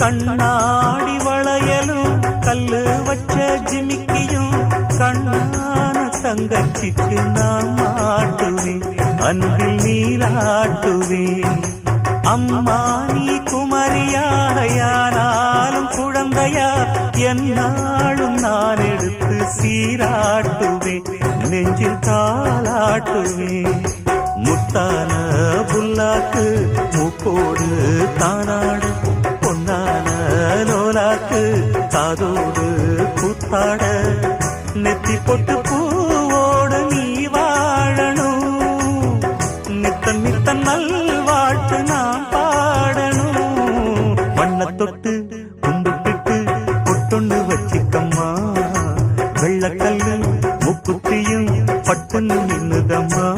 கண்ணாடி வளையலும் கல்லு வச்ச ஜிமிக்கியும் கண்ணான தங்கச்சிக்கு நான் மாட்டுவேன், அன்பில் நீராட்டுவேன். அம்மா நீ குமரியாயானாலும் குழந்தையா என்னாலும் நான் எடுத்து சீராட்டுவேன், நெஞ்சில் தாளாட்டுவேன். முத்தான புல்லாக்கு மூக்கோடு தானாடு, பொன்னான நோலாக்கு காதோடு கூத்தாட, நெத்தி பொட்டு பூவோடு நீ வாழணும், நித்தன் நித்தன் நல்வாழ்த்து நான் பாடணும். வண்ண தொட்டு கும்பிட்டுட்டு பொட்டொன்னு வச்சிக்கம்மா, வெள்ளக்கல்லு முக்குத்தியும் பட்டுன்னு நின்னுதம்மா.